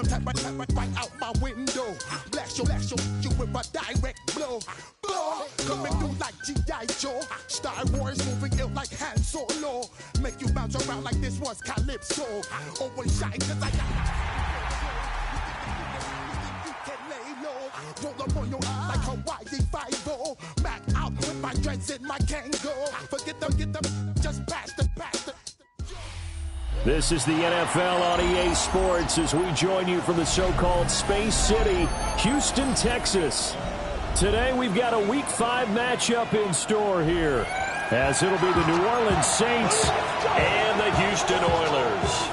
them tap right out my window. Blast you with a direct blow. Blow, coming through like G.I. Joe. Star Wars moving ill like Han Solo. Make you bounce around like this was Calypso. Overshine cause I got... Roll up on your eye like Hawaii Five-O. Back out with my dreads in my Kango. Forget them, just pass the. This is the NFL on EA Sports as we join you from the so-called Space City, Houston, Texas. Today we've got a Week 5 matchup in store here, as it'll be the New Orleans Saints and the Houston Oilers.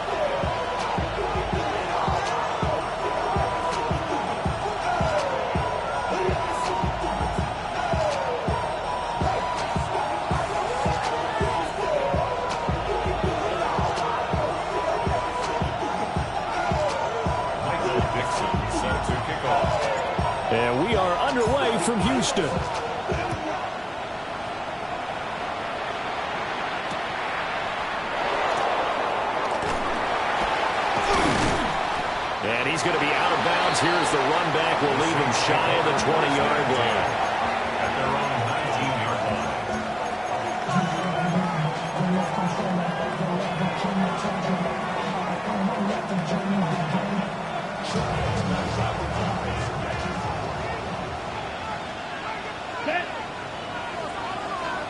And we are underway from Houston. And he's going to be out of bounds here as the run back will leave him shy of the 20-yard line. At their own 19-yard line.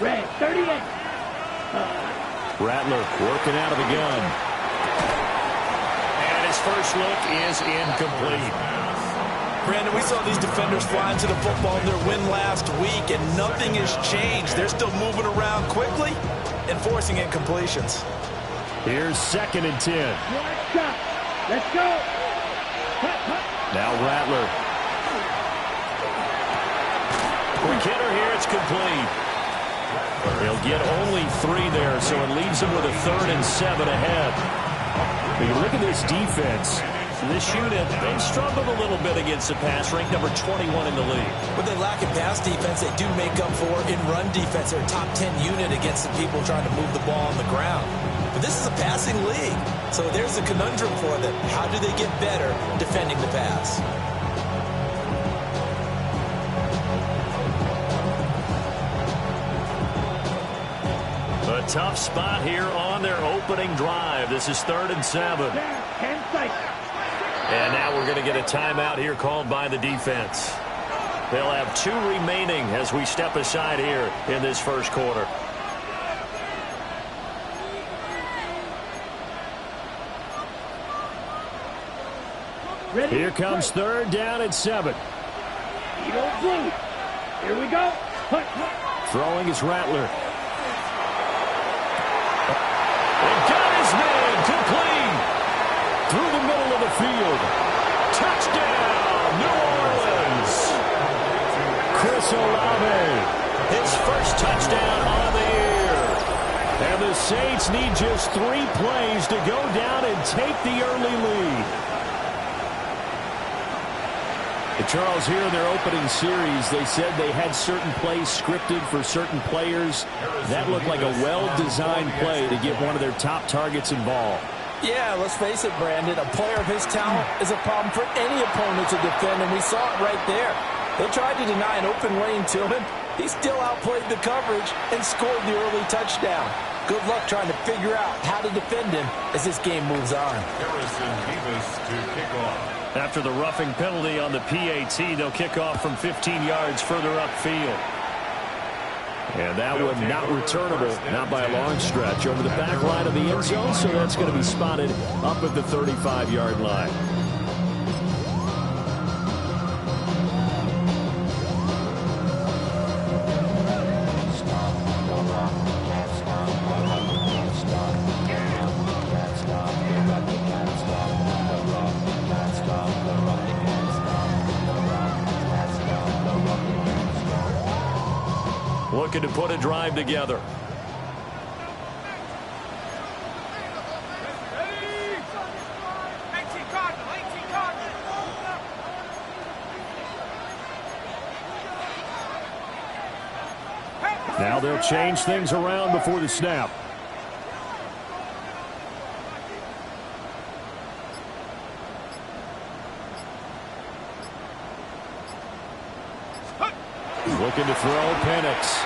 Red, 38. Rattler working out of the gun. And his first look is incomplete. Brandon, we saw these defenders fly into the football in their win last week, and nothing has changed. They're still moving around quickly and forcing incompletions. Here's 2nd and 10. Let's go. Now Rattler. Quick hitter here, it's complete. He'll get only 3 there, so it leaves him with a 3rd and 7 ahead. But you look at this defense. This unit, they've struggled a little bit against the pass, ranked number 21 in the league. What they lack in pass defense, they do make up for in run defense. They're a top 10 unit against the people trying to move the ball on the ground. But this is a passing league, so there's a conundrum for them. How do they get better defending the pass? A tough spot here on their opening drive. This is 3rd and 7. And now we're going to get a timeout here called by the defense. They'll have 2 remaining as we step aside here in this first quarter. Here comes 3rd down and 7. Here we go. Throwing is Rattler. And got his man complete through the middle of the field. Touchdown, New Orleans. Chris Olave, his first touchdown on the year. And the Saints need just 3 plays to go down and take the early lead. Charles, here in their opening series, they said they had certain plays scripted for certain players. That looked like a well-designed play to get one of their top targets involved. Yeah, let's face it, Brandon. A player of his talent is a problem for any opponent to defend, and we saw it right there. They tried to deny an open lane to him. He still outplayed the coverage and scored the early touchdown. Good luck trying to figure out how to defend him as this game moves on. Harrison Davis to kick off. After the roughing penalty on the PAT, they'll kick off from 15 yards further upfield. And that one not returnable, not by a long stretch, over the back line of the end zone, so that's going to be spotted up at the 35-yard line. Looking to put a drive together. Now they'll change things around before the snap. Looking to throw, Penix.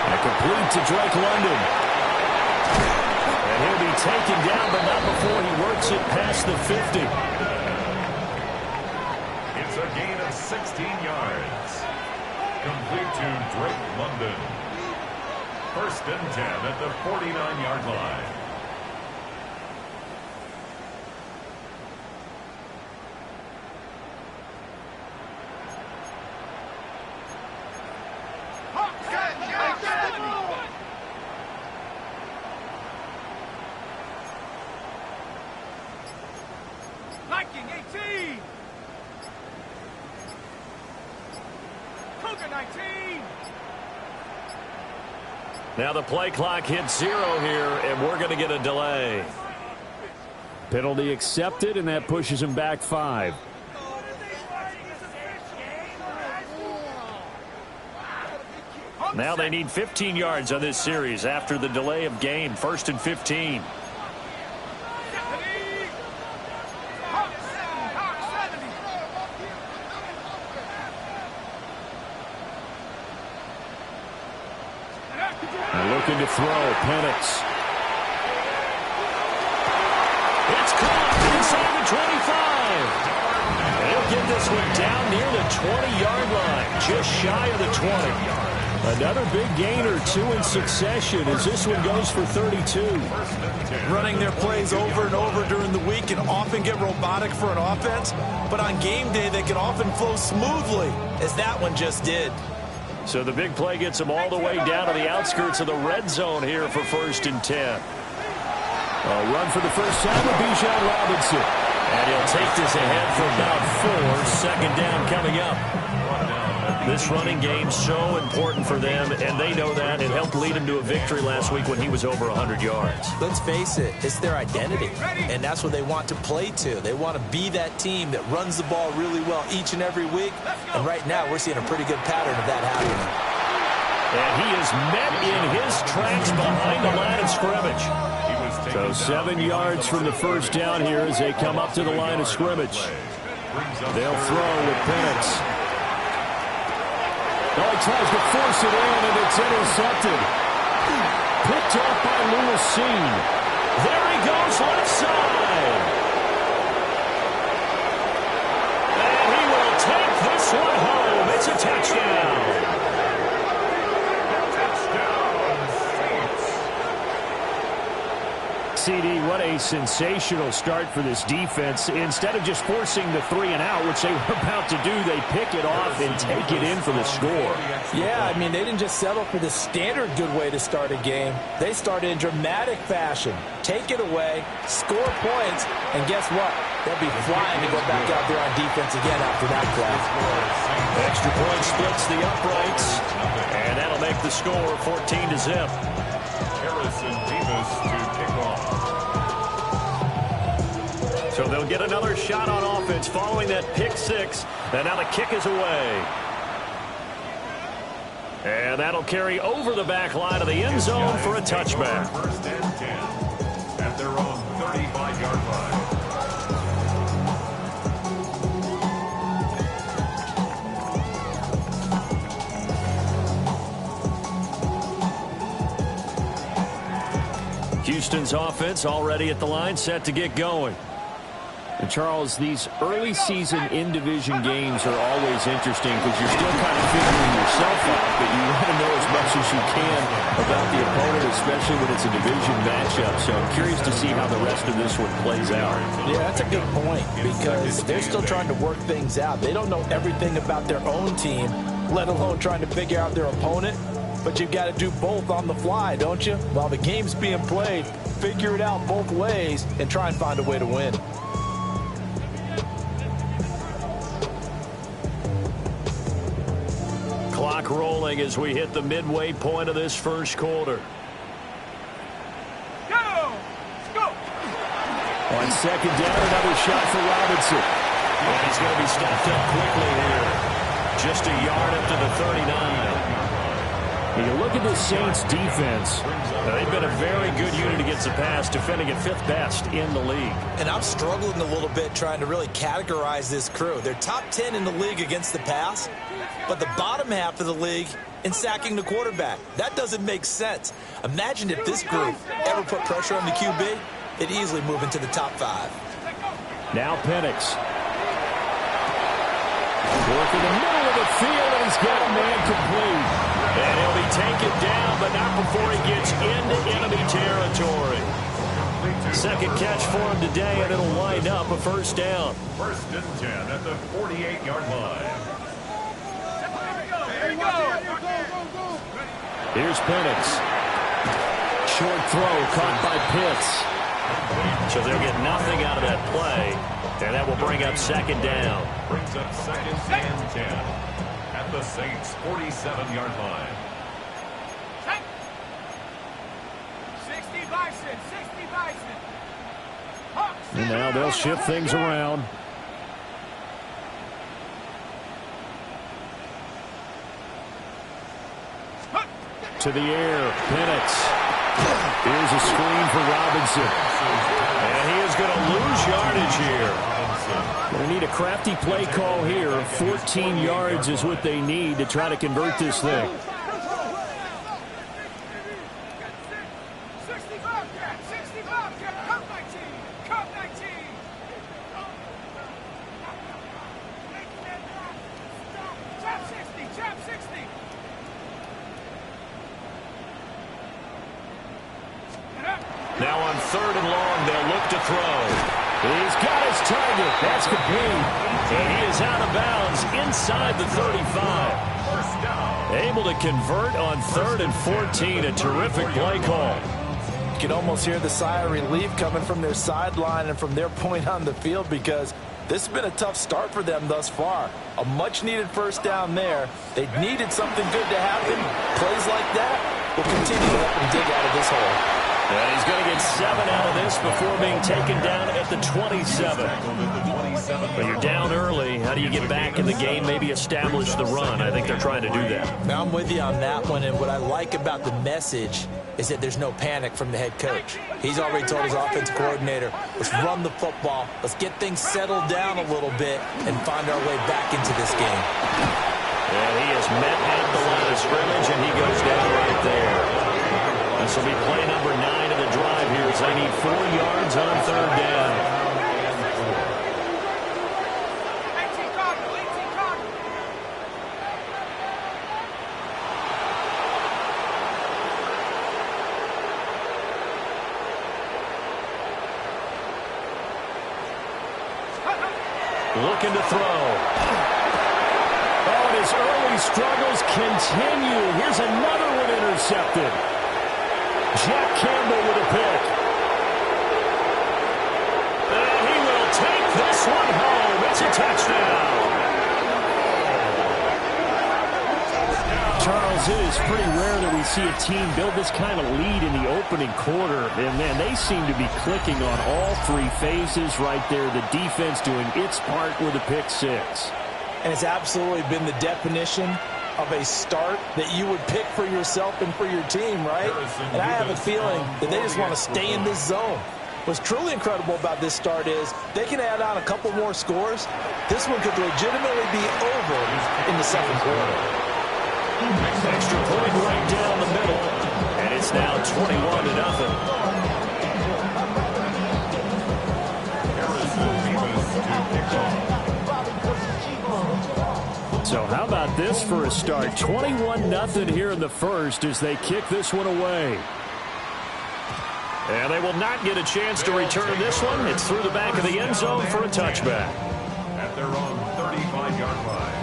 And complete to Drake London. And he'll be taken down, but not before he works it past the 50. It's a gain of 16 yards. Complete to Drake London. First and 10 at the 49-yard line. Viking 18. Cougar 19. Now the play clock hits 0 here, and we're going to get a delay. Penalty accepted, and that pushes him back 5. Now they need 15 yards on this series after the delay of game. First and 15. Looking to throw, Penix. It's caught inside the 25. They'll get this one down near the 20-yard line, just shy of the 20. Another big gainer, 2 in succession, as this one goes for 32. Running their plays over and over during the week can often get robotic for an offense, but on game day they can often flow smoothly, as that one just did. So the big play gets them all the way down to the outskirts of the red zone here for first and 10. A run for the first time with Bijan Robinson. And he'll take this ahead for about 4. Second down coming up. This running game so important for them, and they know that. It helped lead him to a victory last week when he was over 100 yards. Let's face it, it's their identity, and that's what they want to play to. They want to be that team that runs the ball really well each and every week, and right now we're seeing a pretty good pattern of that happening. And he is met in his tracks behind the line of scrimmage. So 7 yards from the first down here as they come up to the line of scrimmage. They'll throw with Penix. Oh, he tries to force it in, and it's intercepted. Picked off by Lewis Cine. There he goes, left side. And he will take this one home. It's a touchdown. CD, what a sensational start for this defense. Instead of just forcing the 3 and out, which they were about to do, they pick it off and take it in for the score. Yeah, I mean, they didn't just settle for the standard good way to start a game. They started in dramatic fashion. Take it away, score points, and guess what? They'll be flying to go back out there on defense again after that play. Extra point splits the uprights, and that'll make the score 14-0. Harrison Davis to kick off. So they'll get another shot on offense following that pick 6. And now the kick is away. And that'll carry over the back line of the end zone for a touchback. First and 10 at their own 35-yard line. Houston's offense already at the line, set to get going. And Charles, these early season in-division games are always interesting because you're still kind of figuring yourself out, but you want to know as much as you can about the opponent, especially when it's a division matchup. So I'm curious to see how the rest of this one plays out. Yeah, that's a good point because they're still trying to work things out. They don't know everything about their own team, let alone trying to figure out their opponent. But you've got to do both on the fly, don't you? While the game's being played, figure it out both ways and try and find a way to win. Clock rolling as we hit the midway point of this first quarter. Go! Go! On second down, another shot for Robinson. And he's going to be stopped up quickly here. Just a yard up to the 39. You look at the Saints defense. They've been a very good unit against against the pass, defending at 5th best in the league. And I'm struggling a little bit trying to really categorize this crew. They're top 10 in the league against the pass, but the bottom half of the league in sacking the quarterback. That doesn't make sense. Imagine if this group ever put pressure on the QB, it'd easily move into the top 5. Now Penix. Working the middle of the field, and he's got a man complete. And he'll be taken down, but not before he gets into enemy territory. Second catch for him today, and it'll wind up a first down. 1st and 10 at the 48-yard line. Here's Penix. Short throw caught by Pitts. So they'll get nothing out of that play, and that will bring up 2nd down. Brings up 2nd and 10 at the Saints' 47-yard line. 60 Bison, 60 Bison. Hawks. And now they'll shift things around. To the air, Penix. Here's a screen for Robinson. And he is going to lose yardage here. Going to need a crafty play call here. 14 yards is what they need to try to convert this thing. 65 cat, 65 cat, come 19, come 19. Chop 60, chop 60. Now on 3rd and long, they'll look to throw. He's got his target. That's complete. And he is out of bounds inside the 35. Able to convert on 3rd and 14. A terrific play call. You can almost hear the sigh of relief coming from their sideline and from their point on the field, because this has been a tough start for them thus far. A much-needed first down there. They needed something good to happen. Plays like that will continue to help them dig out of this hole. And he's going to get 7 out of this before being taken down at the 27. But you're down early. How do you get back in the game, maybe establish the run? I think they're trying to do that. Now I'm with you on that one, and what I like about the message is that there's no panic from the head coach. He's already told his offensive coordinator, let's run the football, let's get things settled down a little bit and find our way back into this game. And he is met at the line of scrimmage, and he goes down right there. This will be play number 9 of the drive here as they need 4 yards on 3rd down. 18 Cardinal, 18 Cardinal. Looking to throw. Oh, and his early struggles continue. Here's another one intercepted. Jack Campbell with a pick. And he will take this one home. It's a touchdown. Charles, it is pretty rare that we see a team build this kind of lead in the opening quarter. And, man, they seem to be clicking on all 3 phases right there. The defense doing its part with a pick 6. And it's absolutely been the definition of a start that you would pick for yourself and for your team, right? And I have a feeling that they just want to stay in this zone. What's truly incredible about this start is they can add on a couple more scores. This one could legitimately be over in the 2nd quarter. Extra point right down the middle. And it's now 21-0. So how about this for a start? 21-0 here in the first as they kick this one away. And they will not get a chance to return this one. It's through the back of the end zone for a touchback. At their own 35-yard line.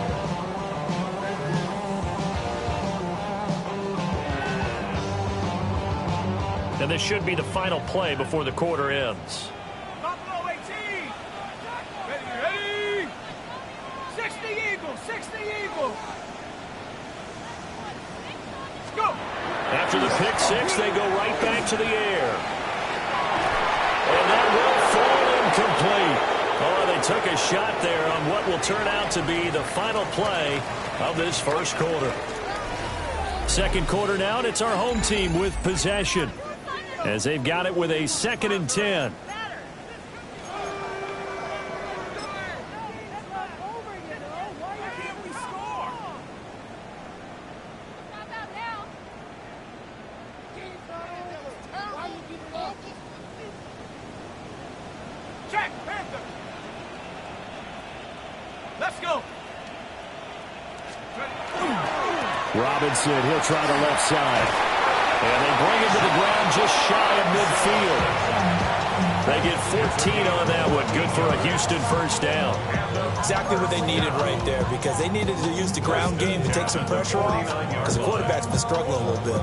And this should be the final play before the quarter ends. Buffalo 18. Ready. 60 Eagles, 60 Eagles. Let's go. After the pick 6, they go right back to the air. And that will fall incomplete. Oh, they took a shot there on what will turn out to be the final play of this first quarter. Second quarter now, and it's our home team with possession. as they've got it with a 2nd and 10. Robinson, he'll try the left side. And they bring him to the ground just shy of midfield. They get 14 on that one. Good for a Houston first down. Exactly what they needed right there, because they needed to use the ground game to take some pressure off, because the quarterback's been struggling a little bit.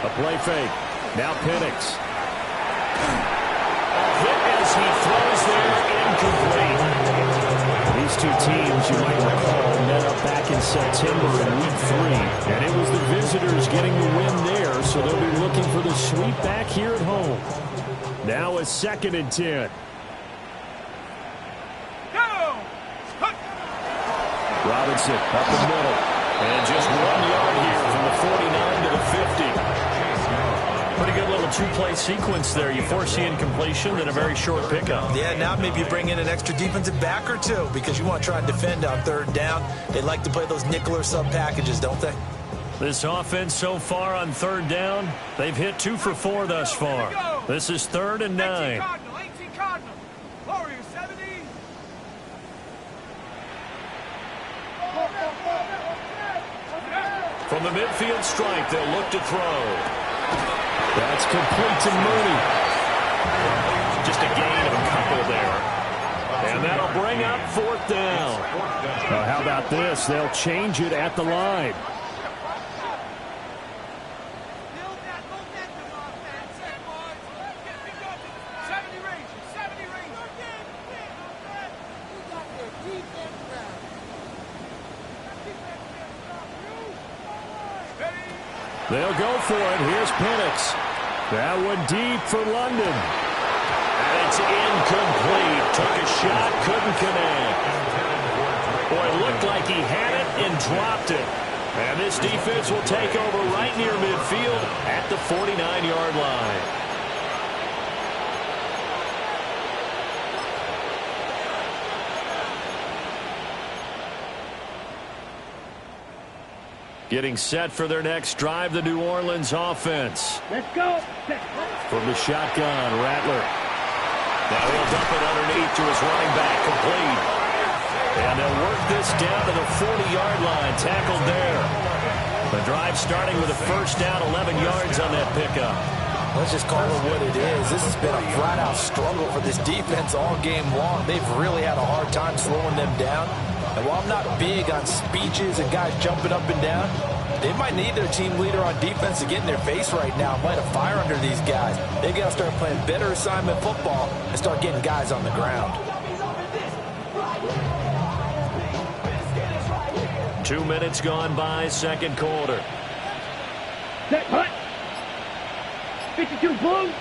A play fake. Now Penix. A hit as he throws there, incomplete. These two teams, you might recall, met up back in September in Week 3. And it was the visitors getting the win there, so they'll be looking for the sweep back here at home. Now a 2nd and 10. Robinson up the middle. And just 1 yard here from the 49 to the 50. Pretty good little two-play sequence there. You force the incompletion, then a very short pickup. Yeah, now maybe you bring in an extra defensive back or two, because you want to try and defend on 3rd down. They like to play those nickel or sub packages, don't they? This offense so far on 3rd down, they've hit 2 for 4 thus far. This is 3rd and 9. 18 Cardinal. Warriors 70. From the midfield stripe, they'll look to throw. That's complete to Mooney. Just a gain of a couple there. And that'll bring up 4th down. Now, how about this? They'll change it at the line. They'll go for it. Here's Penix. That one deep for London. And it's incomplete. Took a shot, couldn't connect. Boy, it looked like he had it and dropped it. And this defense will take over right near midfield at the 49-yard line. Getting set for their next drive, the New Orleans offense. Let's go. From the shotgun, Rattler. Now he'll dump it underneath to his running back, complete. And they'll work this down to the 40-yard line, tackled there. The drive starting with a first down, 11 yards on that pickup. Let's just call it what it is. This has been a flat-out struggle for this defense all game long. They've really had a hard time slowing them down. And while I'm not big on speeches and guys jumping up and down, they might need their team leader on defense to get in their face right now and light a fire under these guys. They've got to start playing better assignment football and start getting guys on the ground. 2 minutes gone by, 2nd quarter. Set, hut. 52 blue.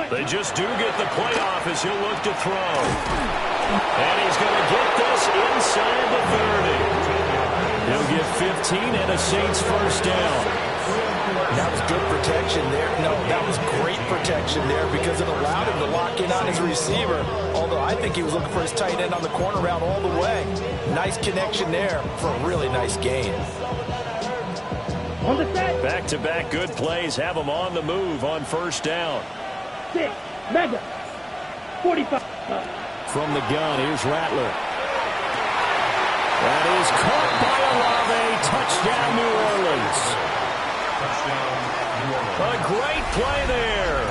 They just do get the playoff as he'll look to throw. And he's going to get this inside the 30. He'll get 15 and a Saints first down. That was good protection there. No, that was great protection there because it allowed him to lock in on his receiver. Although I think he was looking for his tight end on the corner route all the way. Nice connection there for a really nice gain. Back-to-back good plays have him on the move on first down. 6, Mega, 45. From the gun, here's Rattler. That is caught by Olave. Touchdown, New Orleans. A great play there.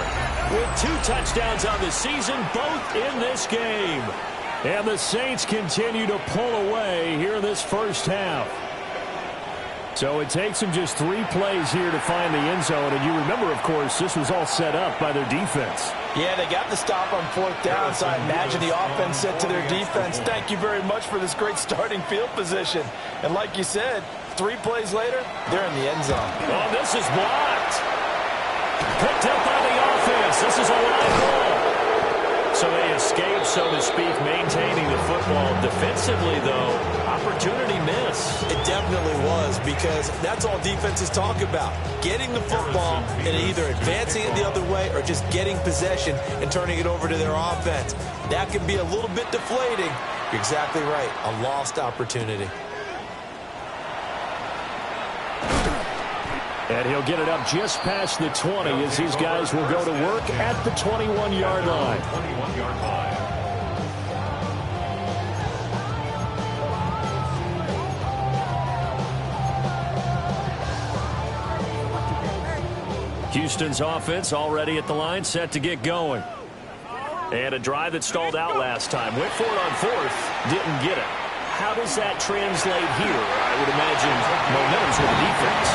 With 2 touchdowns on the season, both in this game. And the Saints continue to pull away here in this first half. So it takes them just 3 plays here to find the end zone. And you remember, of course, this was all set up by their defense. Yeah, they got the stop on 4th down, so I imagine the offense said to their defense, thank you very much for this great starting field position. And like you said, 3 plays later, they're in the end zone. Oh, this is blocked. Picked up by the offense. This is a live ball. So they escape, so to speak, maintaining the football. Defensively, though, opportunity miss. It definitely was, because that's all defenses talk about. Getting the football and either advancing it the other way or just getting possession and turning it over to their offense. That can be a little bit deflating. You're exactly right. A lost opportunity. And he'll get it up just past the 20 as these guys will go to work at the 21-yard line. 21-yard line. Houston's offense already at the line, set to get going. And a drive that stalled out last time. Went for it on 4th, didn't get it. How does that translate here? I would imagine momentum's with the defense.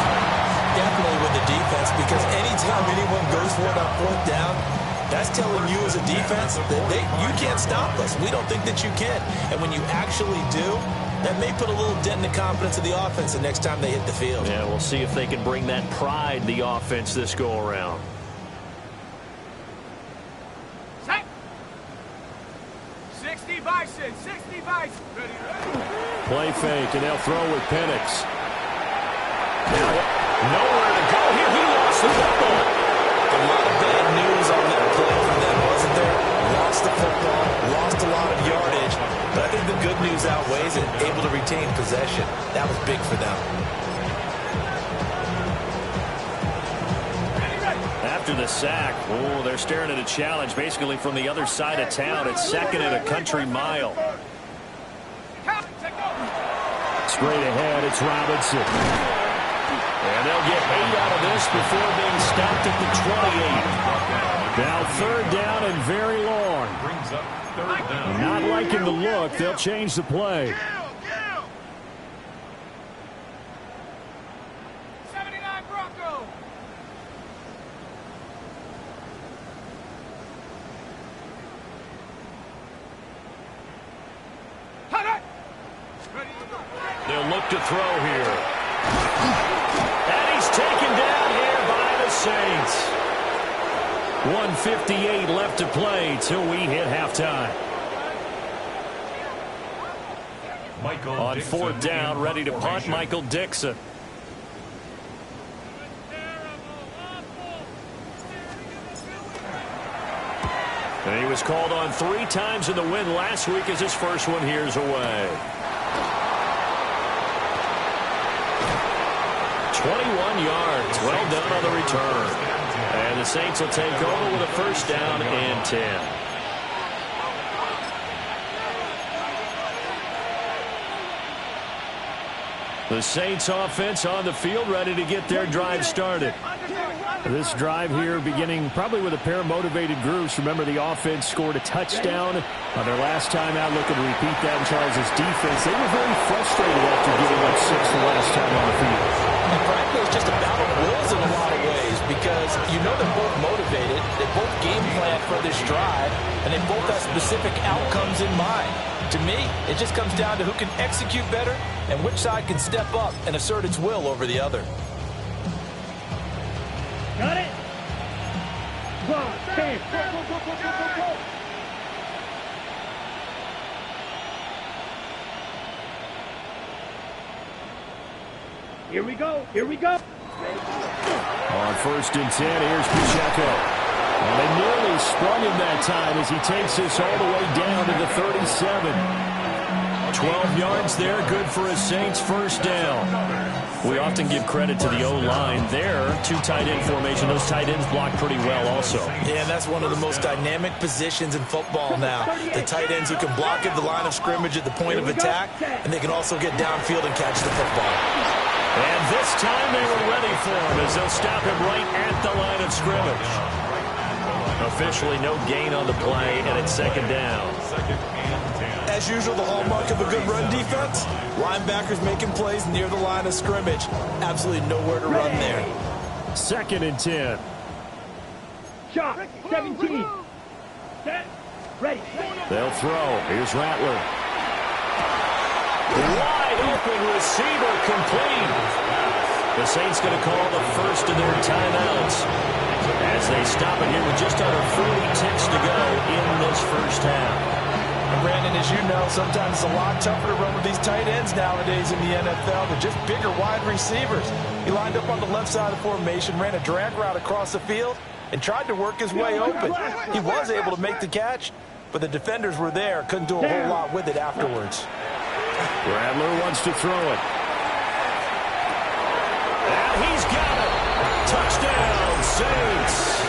Definitely with the defense, because anytime anyone goes for it on 4th down, that's telling you as a defense that you can't stop us. We don't think that you can. And when you actually do, that may put a little dent in the confidence of the offense the next time they hit the field. Yeah, we'll see if they can bring that pride, the offense, this go-around. Set. 60 Bison, 60 Bison. Ready, ready. Play fake, and they'll throw with Penix. Nowhere to go here. He lost the football. A lot of bad news on that play for them, wasn't there? Lost the football, lost a lot of yardage, but I think the good news outweighs it. Able to retain possession. That was big for them. After the sack, oh, they're staring at a challenge basically from the other side of town. It's 2nd and a country mile. Straight ahead, it's Robinson. And they'll get 8 out of this before being stopped at the 28. Now 3rd down and very long. Brings up 3rd down. Not liking the look. They'll change the play. 79 Bronco. They'll look to throw here. And he's taken down here by the Saints. 1:58 left to play till we hit halftime. On 4th down, ready to punt, Michael Dixon. And he was called on 3 times in the win last week as his first one here's away. 21 yards. Well done on the return. And the Saints will take over with a 1st down and 10. The Saints offense on the field ready to get their drive started. This drive here beginning probably with a pair of motivated groups. Remember, the offense scored a touchdown on their last time out. Looking to repeat that in Charles' defense. They were very frustrated after giving up 6 the last time on the field. And frankly, it's just a battle of wills in a lot of ways, because you know they're both motivated, they both game plan for this drive, and they both have specific outcomes in mind. To me, it just comes down to who can execute better and which side can step up and assert its will over the other. Got it. Go, go. Here we go. Here we go. On 1st and 10, here's Pacheco. And they nearly sprung him that time as he takes this all the way down to the 37. 12 yards there, good for a Saints 1st down. We often give credit to the O-line there. 2 tight end formation. Those tight ends block pretty well also. Yeah, and that's one of the most dynamic positions in football now. The tight ends who can block at the line of scrimmage at the point of attack, and they can also get downfield and catch the football. And this time they were ready for him as they'll stop him right at the line of scrimmage. Officially no gain on the play, and it's 2nd down. As usual, the hallmark of a good run defense, linebackers making plays near the line of scrimmage. Absolutely nowhere to run there. 2nd and 10. Shot, 17. They'll throw. Here's Rattler. Wide open receiver complete. The Saints going to call the first of their timeouts as they stop it here with just under 40 ticks to go in this first half. And Brandon, as you know, sometimes it's a lot tougher to run with these tight ends nowadays in the NFL. They're just bigger wide receivers. He lined up on the left side of the formation, ran a drag route across the field, and tried to work his way open. He was able to make the catch, but the defenders were there, couldn't do a whole lot with it afterwards. Rattler wants to throw it. And he's got it. Touchdown, Saints.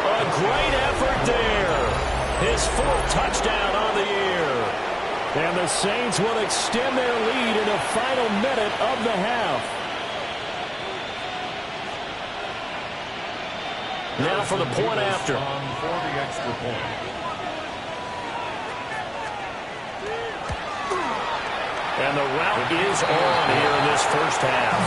A great effort there. His fourth touchdown on the year. And the Saints will extend their lead in the final minute of the half. Now for the point after. For the extra point. And the route is on here in this first half.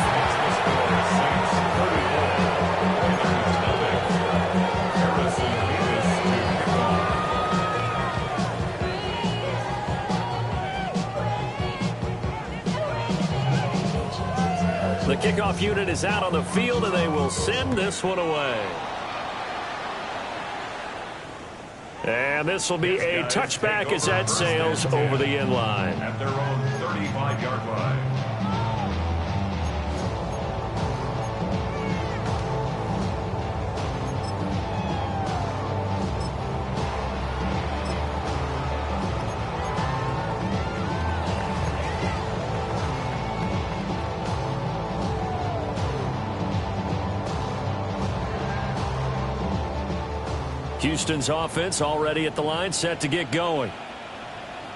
The kickoff unit is out on the field, and they will send this one away. And this will be a touchback as that sails over the end line. At their own 35-yard line. Houston's offense already at the line, set to get going.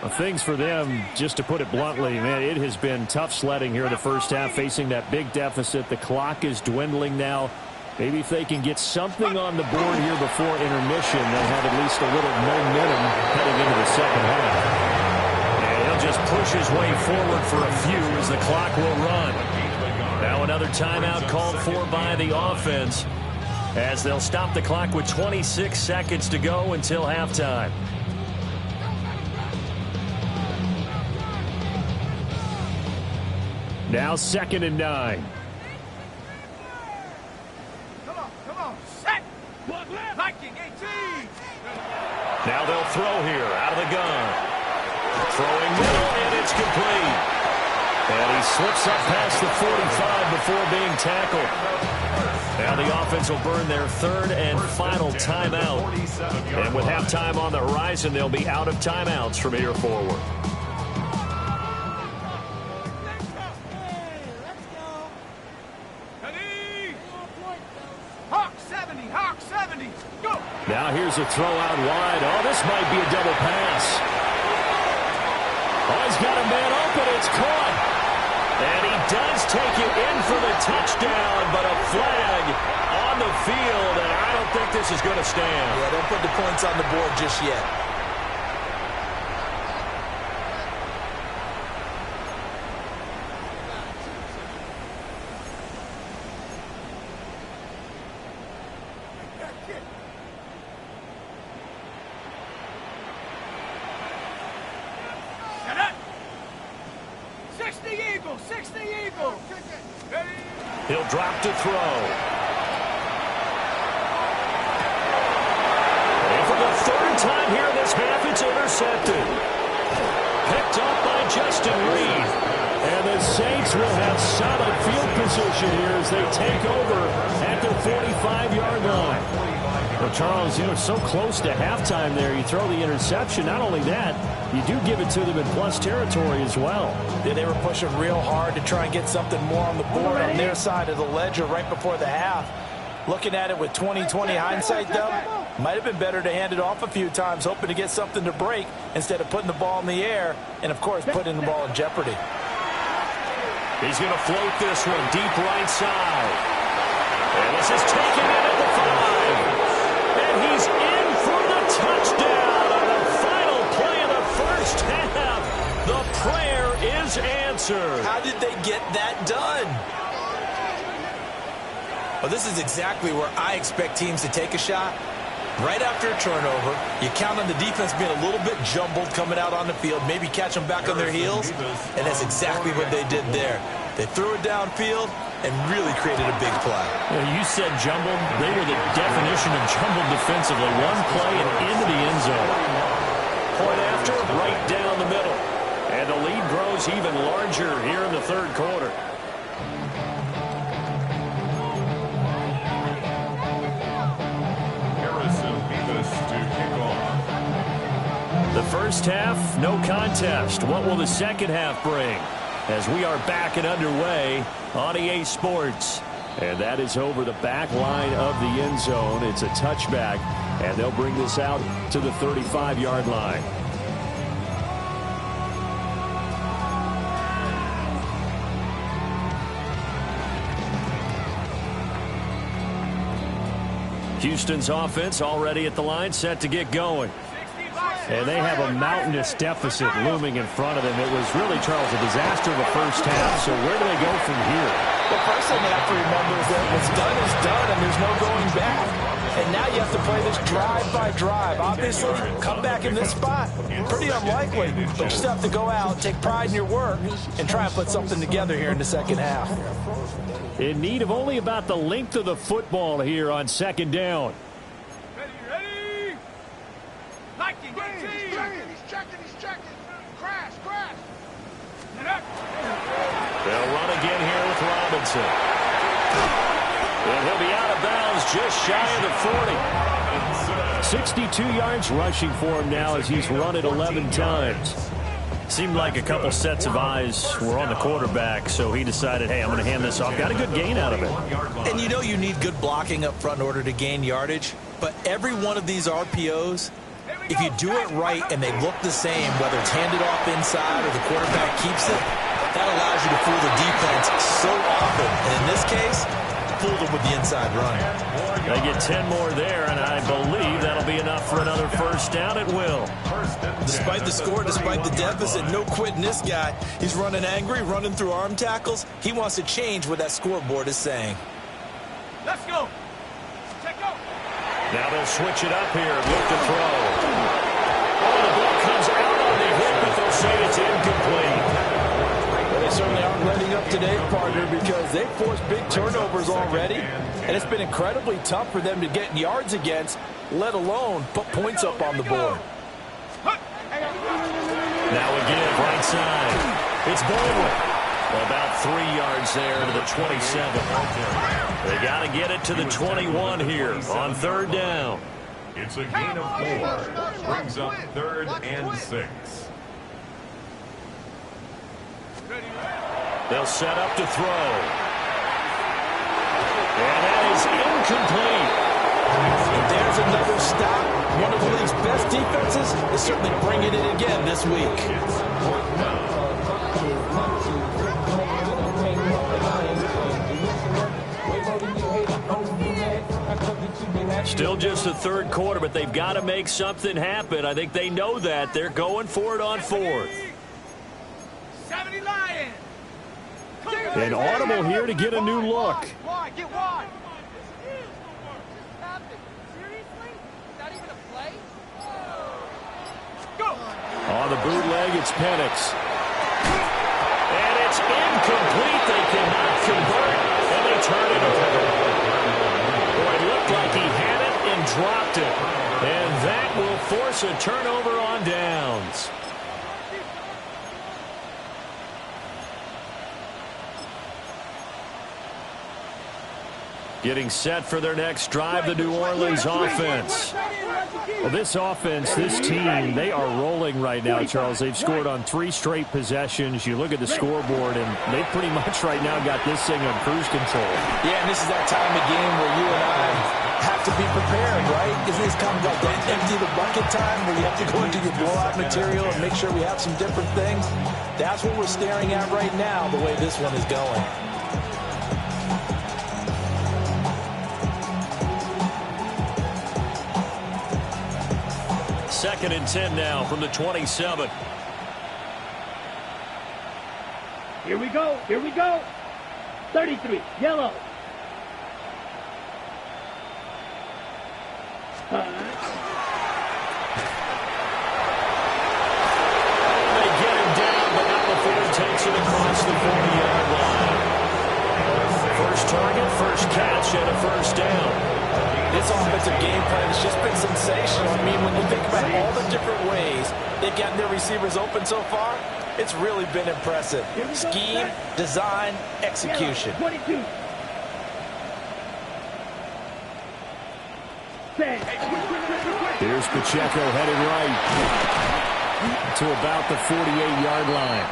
Well, things for them, just to put it bluntly, man, it has been tough sledding here in the first half, facing that big deficit. The clock is dwindling now. Maybe if they can get something on the board here before intermission, they'll have at least a little momentum heading into the second half. And he'll just push his way forward for a few as the clock will run. Now another timeout called for by the offense, as they'll stop the clock with 26 seconds to go until halftime. Now 2nd and 9. Come on, set! Viking 18! Now they'll throw here out of the gun. Throwing middle, and it's complete. And he slips up past the 45 before being tackled. Now the offense will burn their third and final timeout. And with halftime on the horizon, they'll be out of timeouts from here forward. Hawk 70, go! Now here's a throw out wide. Oh, this might be a double pass. Oh, he's got a man open. It's caught. And he does take it in for the touchdown, but a flag on the field, and I don't think this is going to stand. Yeah, don't put the points on the board just yet. He'll drop to throw. And for the third time here in this half, it's intercepted. Picked up by Justin Reed. And the Saints will have solid field position here as they take over at the 45-yard line. Well, Charles, you know, so close to halftime there. You throw the interception. Not only that, you do give it to them in plus territory as well. Yeah, they were pushing real hard to try and get something more on the board on their side of the ledger right before the half. Looking at it with 20/20 hindsight, though, might have been better to hand it off a few times, hoping to get something to break instead of putting the ball in the air and, of course, putting the ball in jeopardy. He's going to float this one deep right side. And this is taken in at the 5. And he's in for the touchdown on the final play of the first half. The prayer is answered. How did they get that done? Well, this is exactly where I expect teams to take a shot. Right after a turnover, you count on the defense being a little bit jumbled coming out on the field, maybe catch them back on their heels, and that's exactly what they did there. They threw it downfield and really created a big play. You said jumbled. They were the definition of jumbled defensively. One play and into the end zone. Point after, right down the middle. And the lead grows even larger here in the third quarter. Harrison Beavis to kick off. The first half, no contest. What will the second half bring? As we are back and underway on EA Sports. And that is over the back line of the end zone. It's a touchback, and they'll bring this out to the 35-yard line. Houston's offense already at the line, set to get going. And they have a mountainous deficit looming in front of them. It was really, Charles, a disaster in the first half. So where do they go from here? The first thing they have to remember is that what's done is done, and there's no going back. And now you have to play this drive by drive. Obviously, come back in this spot, pretty unlikely. But you still have to go out, take pride in your work, and try and put something together here in the second half. In need of only about the length of the football here on second down. Ready? Liking, He's checking. Crash. They'll run again here with Robinson. And he'll be out of bounds just shy of the 40. 62 yards rushing for him now as he's run it 11 times. Seemed like a couple sets of eyes were on the quarterback, so he decided, hey, I'm going to hand this off. Got a good gain out of it. And you know you need good blocking up front in order to gain yardage, but every one of these RPOs, if you do it right and they look the same, whether it's handed off inside or the quarterback keeps it, that allows you to fool the defense so often. And in this case, fooled them with the inside run. They get 10 more there, and I believe that'll be enough for another first down. It will. Despite the score, despite the deficit, no quitting this guy. He's running angry, running through arm tackles. He wants to change what that scoreboard is saying. Let's go. Check out. Now they'll switch it up here. Look to throw. Oh, the ball comes out on the hit, but they'll say it's incomplete. They certainly aren't letting up today, partner, because they've forced big turnovers already, and it's been incredibly tough for them to get yards against, let alone put points up on the board. Now again, right side. It's Baldwin. About 3 yards there to the 27. They got to get it to the 21 here on third down. It's a gain of 4. Brings up 3rd and 6. They'll set up to throw. And that is incomplete. And there's another stop. One of the league's best defenses is certainly bringing it again this week. Still just the third quarter, but they've got to make something happen. I think they know that. They're going for it on fourth. 70 Lions. And Audible here to get a new look. Wide, get wide. On the bootleg, it's Penix. And it's incomplete. They cannot convert, and they turn it over. Boy, it looked like he had it and dropped it. And that will force a turnover on downs. Getting set for their next drive, the New Orleans offense. Well, this offense, this team, they are rolling right now, Charles. They've scored on 3 straight possessions. You look at the scoreboard, and they pretty much right now got this thing on cruise control. Yeah, and this is that time of game where you and I have to be prepared, right? Isn't this kind of like that empty the bucket time where you have to go into your blowout material and make sure we have some different things? That's what we're staring at right now, the way this one is going. Second and 10 now from the 27. Here we go. 33, yellow. catch and a first down. This offensive game plan has just been sensational. I mean, when you think about all the different ways they've gotten their receivers open so far, it's really been impressive. Scheme, design, execution. 22. Here's Pacheco headed right to about the 48-yard line.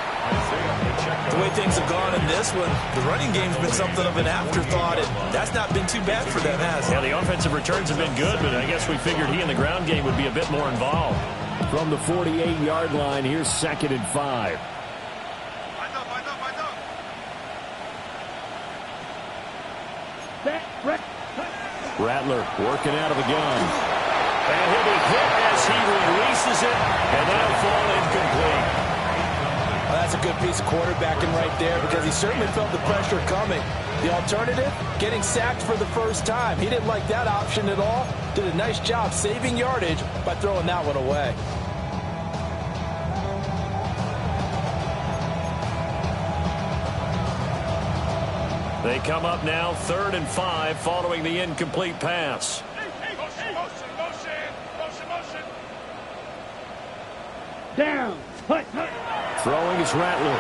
The way things have gone in this one, the running game's been something of an afterthought, and that's not been too bad for them, has it? Yeah, the offensive returns have been good, but I guess we figured he in the ground game would be a bit more involved. From the 48-yard line, here's 2nd and 5. Rattler working out of the gun. And he'll be hit as he releases it, and that'll fall incomplete. Well, that's a good piece of quarterbacking right there because he certainly felt the pressure coming. The alternative, getting sacked for the first time. He didn't like that option at all. Did a nice job saving yardage by throwing that one away. They come up now 3rd and 5 following the incomplete pass. Motion. Down. Hut. Throwing is Rattler.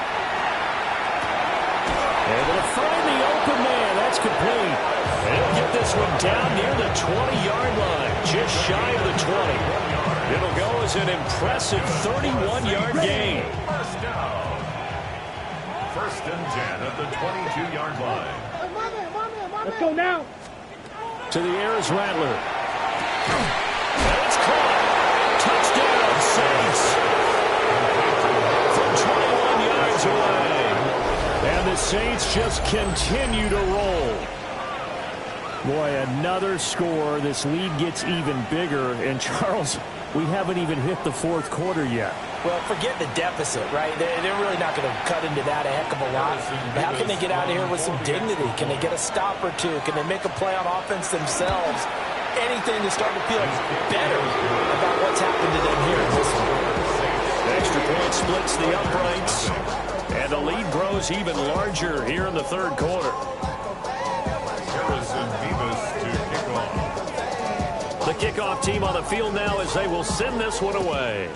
Able to find the open man. That's complete. And he'll get this one down near the 20-yard line, just shy of the 20. It'll go as an impressive 31-yard gain. First down. 1st and 10 at the 22-yard line. Let's go now. To the air is Rattler. And it's caught. Touchdown, Saints. From 21 yards away. And the Saints just continue to roll. Boy, another score. This lead gets even bigger. And Charles, we haven't even hit the 4th quarter yet. Well, forget the deficit, right? They're really not going to cut into that a heck of a lot. How can they get out of here with some dignity? Can they get a stop or two? Can they make a play on offense themselves? Anything to start to feel better about what's happened to them here in this one. Extra point splits the uprights. And the lead grows even larger here in the 3rd quarter. Harrison Beavis to kick off. The kickoff team on the field now as they will send this one away.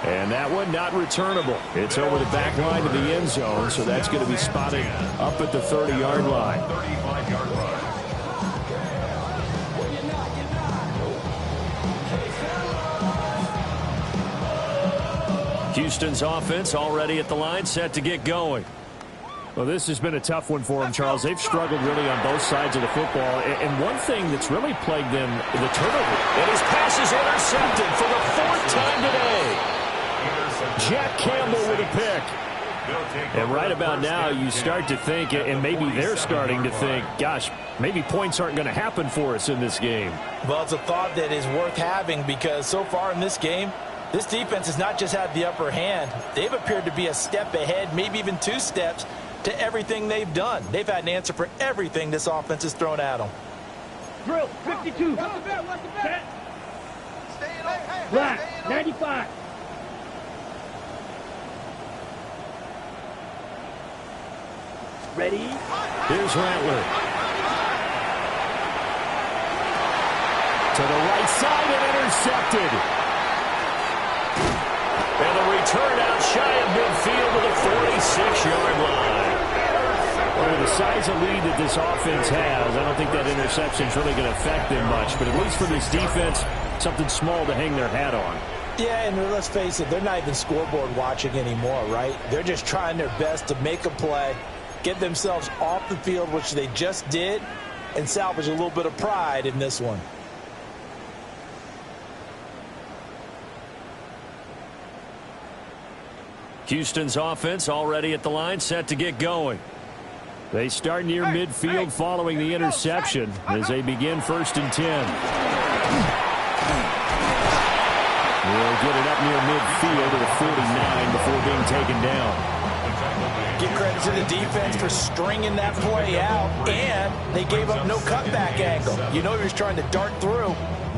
And that one not returnable. It's over the back line to the end zone, so that's going to be spotted up at the 30-yard line. 35-yard line. Houston's offense already at the line, set to get going. Well, this has been a tough one for them, Charles. They've struggled really on both sides of the football. And one thing that's really plagued them, the turnover. And his pass is intercepted for the 4th time today. Jack Campbell with a pick. And right about now, you start to think, and maybe they're starting to think, gosh, maybe points aren't going to happen for us in this game. Well, it's a thought that is worth having because so far in this game, this defense has not just had the upper hand. They've appeared to be a step ahead, maybe even 2 steps to everything they've done. They've had an answer for everything this offense has thrown at them. Drill. 52. Set. Black. 95. Ready? Here's Rattler. To the right side and intercepted. And the return out shy of midfield to the 46-yard line. Well, with the size of lead that this offense has, I don't think that interception is really going to affect them much. But at least for this defense, something small to hang their hat on. Yeah, and let's face it, they're not even scoreboard watching anymore, right? They're just trying their best to make a play, get themselves off the field, which they just did, and salvage a little bit of pride in this one. Houston's offense already at the line, set to get going. They start near midfield following the interception as they begin 1st and 10. They'll get it up near midfield to the 49 before being taken down. Give credit to the defense for stringing that play out, and they gave up no cutback angle. You know he was trying to dart through.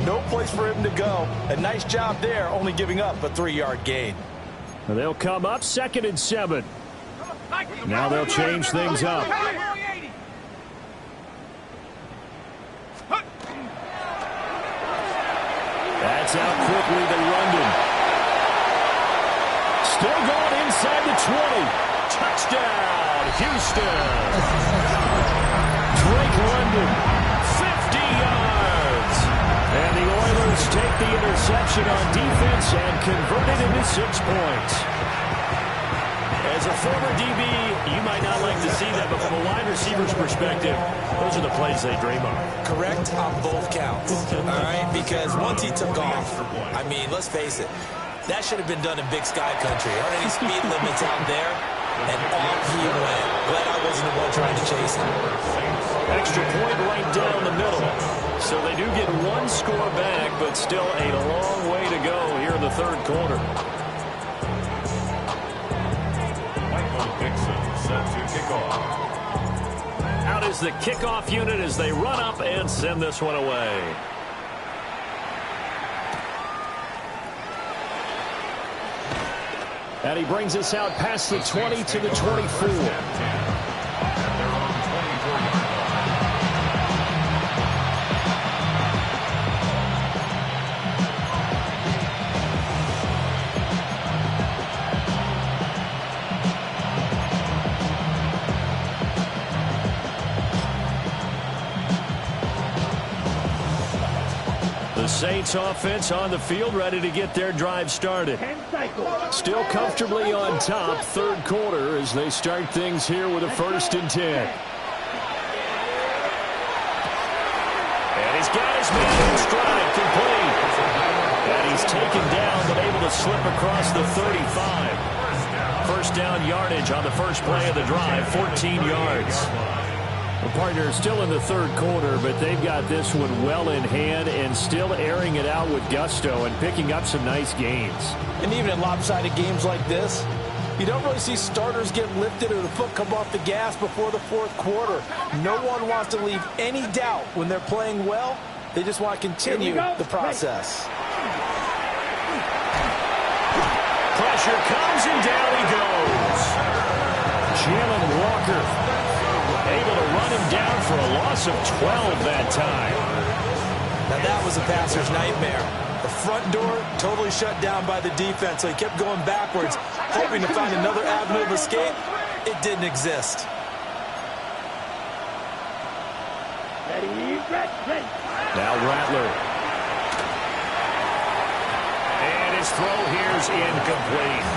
No place for him to go. A nice job there, only giving up a 3-yard gain. They'll come up 2nd and 7. Now they'll change things up. That's out quickly to London. Still going inside the 20. Touchdown, Houston. Drake London, 50 yards. And the Oilers take the interception on defense and convert it into 6 points. As a former DB, you might not like to see that, but from a wide receiver's perspective, those are the plays they dream of. Correct on both counts, all right? Because once he took off, I mean, let's face it, that should have been done in Big Sky Country. Aren't any speed limits out there? And off he went. Glad I wasn't the one trying to chase him. Extra point right down the middle. So they do get 1 score back, but still a long way to go here in the third quarter. Set to kick off. Out is the kickoff unit as they run up and send this one away. And he brings us out past the 20 to the 24. Saints offense on the field, ready to get their drive started. Still comfortably on top, third quarter, as they start things here with a 1st and 10. And he's got his man in stride, complete. And he's taken down, but able to slip across the 35. First down yardage on the first play of the drive, 14 yards. The partner is still in the third quarter, but they've got this one well in hand and still airing it out with gusto and picking up some nice gains. And even in lopsided games like this, you don't really see starters get lifted or the foot come off the gas before the fourth quarter. No one wants to leave any doubt when they're playing well. They just want to continue the process. Pressure comes and down he goes. Jalen Walker able to run him down for a loss of 12 that time. Now that was a passer's nightmare. The front door totally shut down by the defense, so he kept going backwards, hoping to find another avenue of escape. It didn't exist. Now Rattler. And his throw here is incomplete.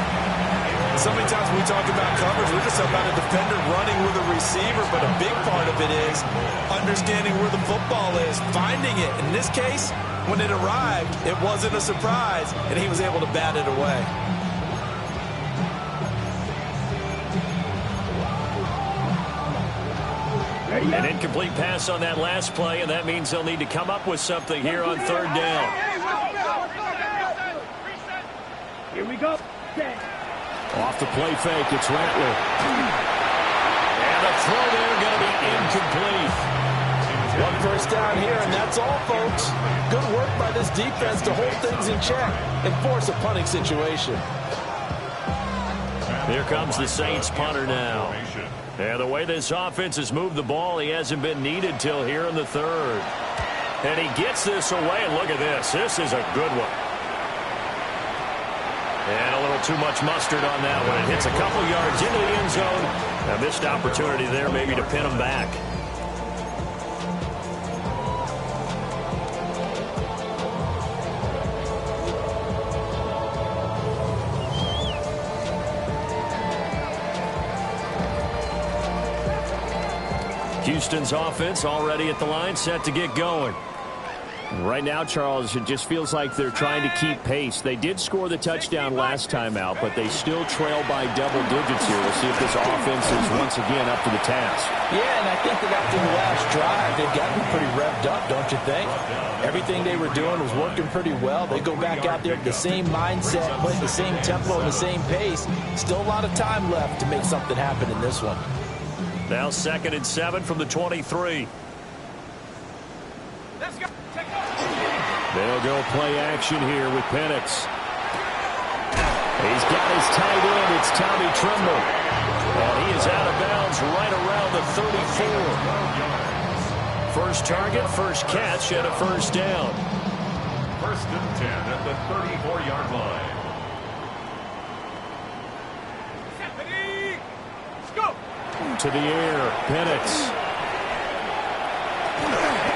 So many times when we talk about coverage, we're just about a defender running with a receiver, but a big part of it is understanding where the football is, finding it. In this case, when it arrived, it wasn't a surprise, and he was able to bat it away. An incomplete pass on that last play, and that means they'll need to come up with something here on third down. Here we go. Off the play fake, it's Rattler. And the throw there going to be incomplete. 1 first down here, and that's all, folks. Good work by this defense to hold things in check and force a punting situation. Here comes the Saints punter now. And the way this offense has moved the ball, he hasn't been needed till here in the third. And he gets this away, and look at this. This is a good one. And a little too much mustard on that one. It hits a couple yards into the end zone. A missed opportunity there maybe to pin him back. Houston's offense already at the line, set to get going. Right now, Charles, it just feels like they're trying to keep pace. They did score the touchdown last time out, but they still trail by double digits here. We'll see if this offense is once again up to the task. Yeah, and I think that after the last drive, they've gotten pretty revved up, don't you think? Everything they were doing was working pretty well. They go back out there with the same mindset, playing the same tempo and the same pace. Still a lot of time left to make something happen in this one. Now 2nd and 7 from the 23. Let's go. They'll go play action here with Penix. He's got his tight end. It's Tommy Tremble. And he 34. First target, first catch, and a first down. First and 10 at the 34-yard line. Ready? Let's go. To the air, Penix.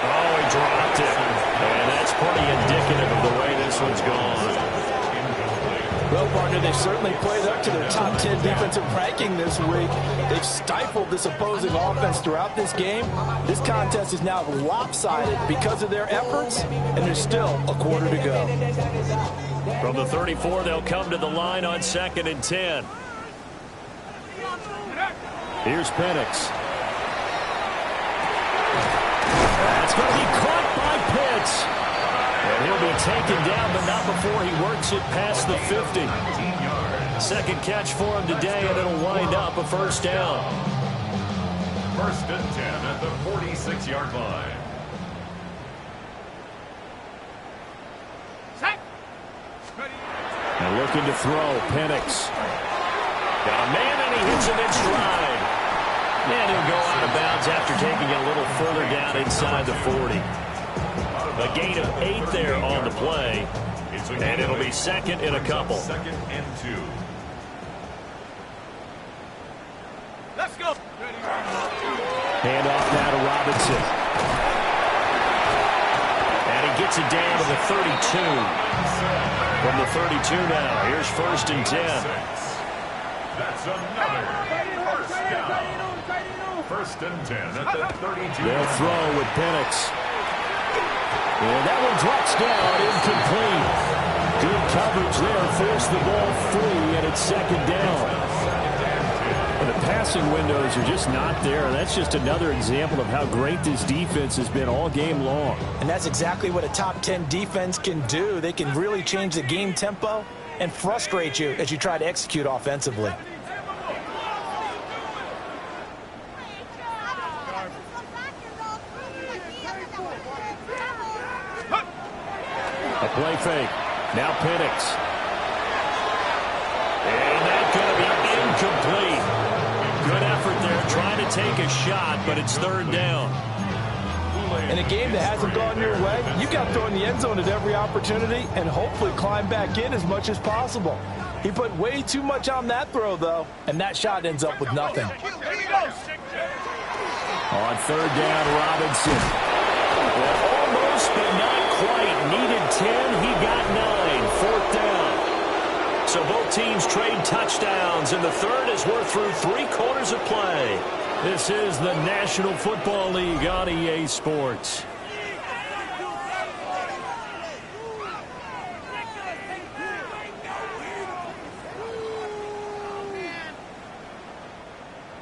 Oh, he dropped it. And that's pretty indicative of the way this one's gone. Well, partner, they certainly played up to their top 10 defensive ranking this week. They've stifled this opposing offense throughout this game. This contest is now lopsided because of their efforts, and there's still a quarter to go. From the 34, they'll come to the line on 2nd and 10. Here's Penix. That's going to be caught by Pitts. And he'll be taken down, but not before he works it past the 50. Second catch for him today, and it'll wind up a first down. First and 10 at the 46-yard line. Set. Ready. And looking to throw, Penix. Got a man, and he hits him in stride. And he'll go out of bounds after taking a little further down inside the 40. A gain of 8 there on the play. And it'll be second and a couple. Second and 2. Let's go. Hand off now to Robinson. And he gets it down to the 32. From the 32 now, here's first and 10. That's another first down. First and 10 at the 32. They'll throw with Penix. And that one drops down, incomplete. Good coverage there, forced the ball free, and it's second down. And the passing windows are just not there. That's just another example of how great this defense has been all game long. And that's exactly what a top 10 defense can do. They can really change the game tempo and frustrate you as you try to execute offensively. A play fake. Now Penix. And that's going to be incomplete. Good effort there trying to take a shot, but it's third down. In a game that hasn't gone your way, you've got to throw in the end zone at every opportunity and hopefully climb back in as much as possible. He put way too much on that throw, though, and that shot ends up with nothing. On third down, Robinson. Well, almost, but not quite. Needed 10, he got 9. Fourth down. So both teams trade touchdowns, and the third as we're through 3 quarters of play. This is the National Football League on EA Sports.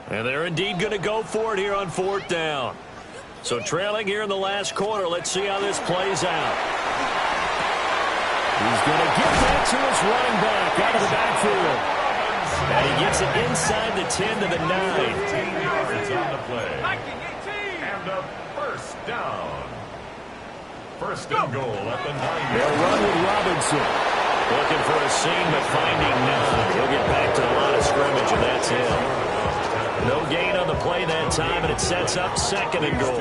And they're indeed going to go for it here on fourth down. So trailing here in the last quarter. Let's see how this plays out. He's going to get that to his running back out of the backfield. And he gets it inside the 10 to the 9. 18 yards on the play. And a first down. First and goal at the 9. They'll run with Robinson. Looking for a seam, but finding none. He'll get back to the line of scrimmage, and that's it. No gain on the play that time, and it sets up second and goal.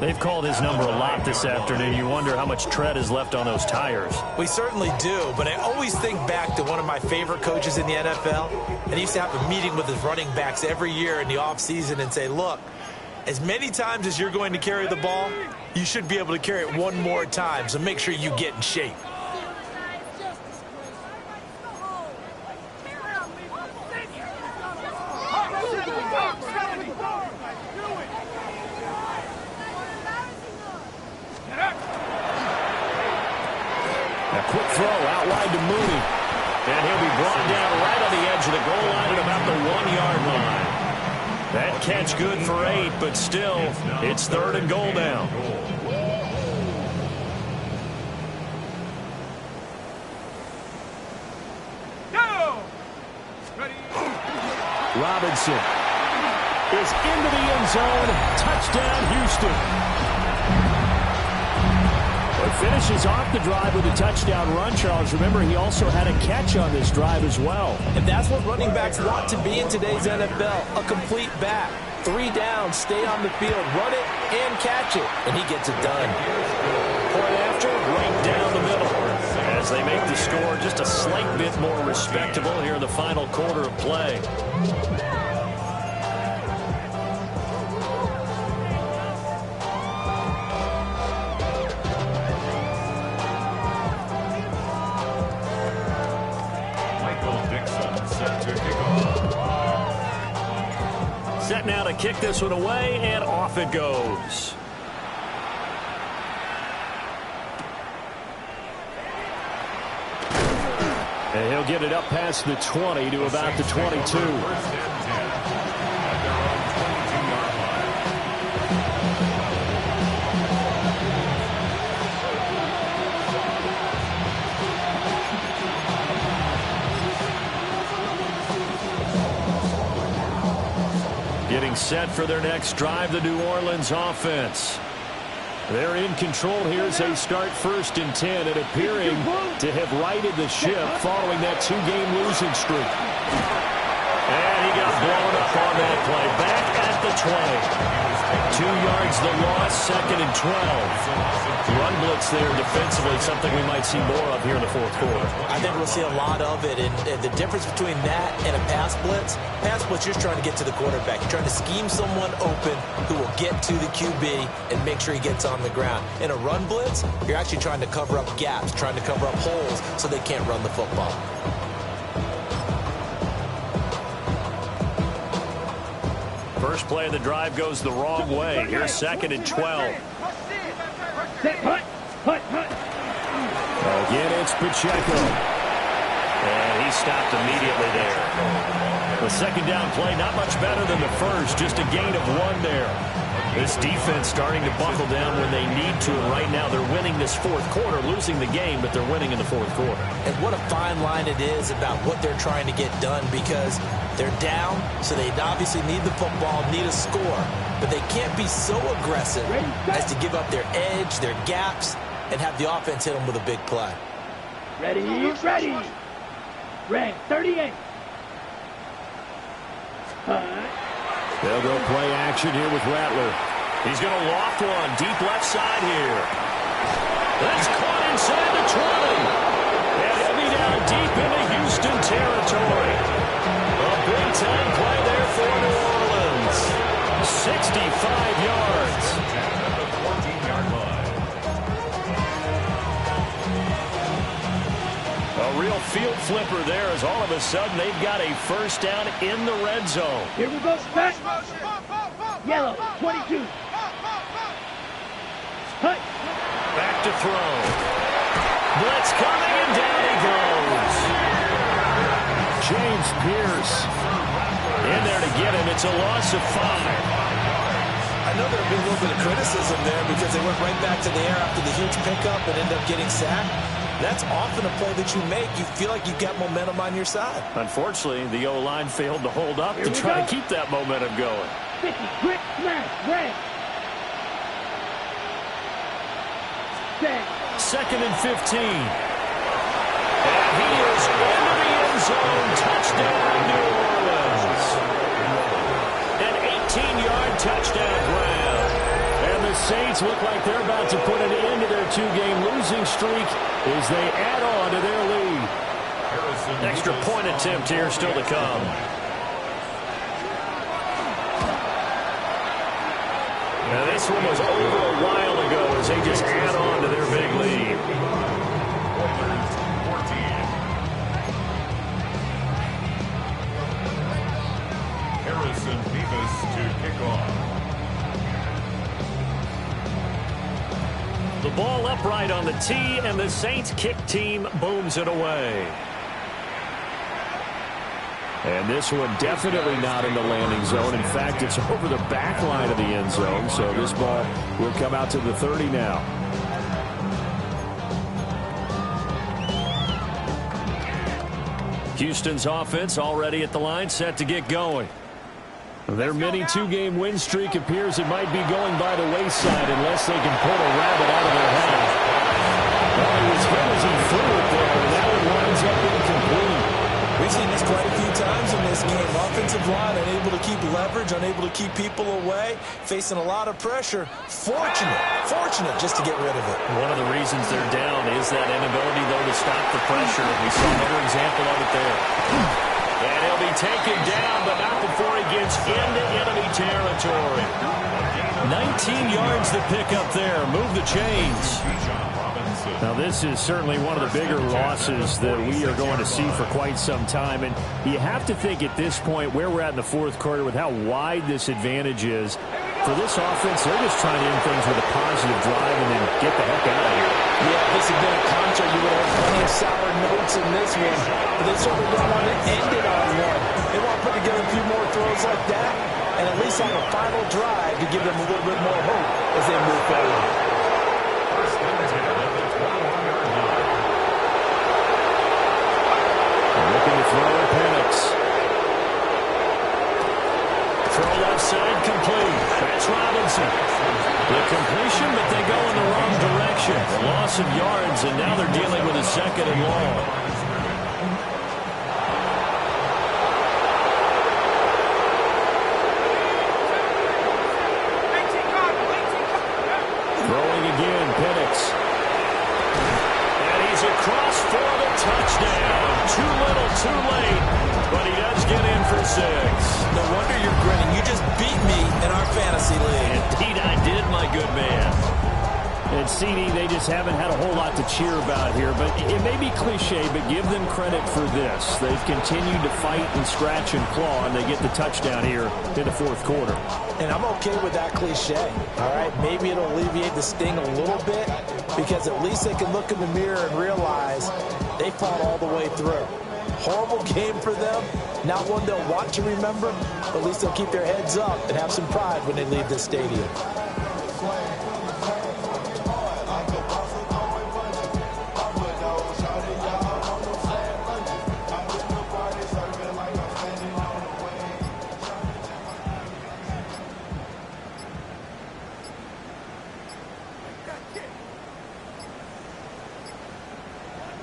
They've called his number a lot this afternoon. You wonder how much tread is left on those tires. We certainly do, but I always think back to one of my favorite coaches in the NFL, and he used to have a meeting with his running backs every year in the offseason and say, look, as many times as you're going to carry the ball, you should be able to carry it one more time, so make sure you get in shape. Quick throw out wide to Mooney. And he'll be brought down right on the edge of the goal line at about the 1-yard line. That catch good for 8, but still, it's third and goal now. Go! Ready? Robinson is into the end zone. Touchdown, Houston. A finishes off the drive with a touchdown run, Charles. Remember, he also had a catch on this drive as well. And that's what running backs want to be in today's NFL, a complete back. 3 down, stay on the field, run it, and catch it. And he gets it done. Point after, right down the middle. As they make the score just a slight bit more respectable here in the final quarter of play. Set now to kick this one away, and off it goes. And he'll get it up past the 20 to about the 22. Getting set for their next drive, the New Orleans offense. They're in control here as they start 1st and 10 and appearing to have righted the ship following that 2-game losing streak. And he got blown up on that play. Back at the 20. 2 yards the loss, 2nd and 12. Run blitz there defensively, something we might see more of here in the 4th quarter. I think we'll see a lot of it. And the difference between that and a pass blitz, you're just trying to get to the quarterback. You're trying to scheme someone open who will get to the QB and make sure he gets on the ground. In a run blitz, you're actually trying to cover up gaps, trying to cover up holes so they can't run the football. First play of the drive goes the wrong way. Here's 2nd and 12. Again, it's Pacheco. And he stopped immediately there. The 2nd down play, not much better than the first. Just a gain of 1 there. This defense starting to buckle down when they need to. And right now they're winning this 4th quarter, losing the game, but they're winning in the 4th quarter. And what a fine line it is about what they're trying to get done, because they're down, so they obviously need the football, need a score. But they can't be so aggressive as to give up their edge, their gaps, and have the offense hit them with a big play. Ready. Red 38. They'll go play action here with Rattler. He's going to loft one deep left side here. That's caught inside the 20. And he'll be down deep into Houston territory. A big-time play there for New Orleans. 65 yards. At the 14-yard line. A real field flipper there, as all of a sudden they've got a 1st down in the red zone. Here we go. Back. Yellow 22. Hut. Back to throw. Blitz coming, and down he goes. James Pierce in there to get him. It's a loss of 5. I know there'll be a little bit of criticism there because they went right back to the air after the huge pickup and ended up getting sacked. That's often a play that you make. You feel like you've got momentum on your side. Unfortunately, the O-line failed to hold up to try to keep that momentum going. 50, quick, smash, red. 2nd and 15. And he is into the end zone. Touchdown, New Orleans. An 18-yard touchdown grab. And the Saints look like they're about to put an end to their 2-game losing streak as they add on to their lead. Extra point attempt here still to come. Now this one was over a while ago as they just add on to their big lead. Harrison Bevis to kick off. The ball upright on the tee, and the Saints kick team booms it away. And this one definitely not in the landing zone. In fact, it's over the back line of the end zone, so this ball will come out to the 30 now. Houston's offense already at the line, set to get going. Their mini 2-game win streak appears it might be going by the wayside unless they can pull a rabbit out of their hat. Well, he was hit as he flew it there, and that one winds up incomplete. We've seen this quite a few times in this game. Offensive line unable to keep leverage, unable to keep people away, facing a lot of pressure. Fortunate just to get rid of it. One of the reasons they're down is that inability, though, to stop the pressure. We saw another example of it there. And he'll be taken down, but not before he gets into enemy territory. 19 yards to pick up there. Move the chains. Now, this is certainly one of the bigger losses that we are going to see for quite some time. And you have to think at this point where we're at in the fourth quarter with how wide this advantage is. For this offense, they're just trying to end things with a positive drive and then get the heck out of here. Yeah, if this had been a concert, you would have plenty of sour notes in this one. But they certainly don't want to end it on one. They want to put together a few more throws like that and at least have a final drive to give them a little bit more hope as they move forward. Looking to throw at Penix. Throw left side complete. That's Robinson. The completion, but they go in the wrong direction. A loss of yards, and now they're dealing with a second and long. Throwing again, Penix. And he's across for the touchdown. Too little, too late, but he does get in for 6. No wonder you're grinning. You just beat me in our fantasy league. Indeed I did, my good man. And CD, they just haven't had a whole lot to cheer about here, but it may be cliche, but give them credit for this. They've continued to fight and scratch and claw, and they get the touchdown here in the fourth quarter. And I'm okay with that cliche, all right? Maybe it'll alleviate the sting a little bit because at least they can look in the mirror and realize they fought all the way through. Horrible game for them. Not one they'll want to remember, but at least they'll keep their heads up and have some pride when they leave this stadium.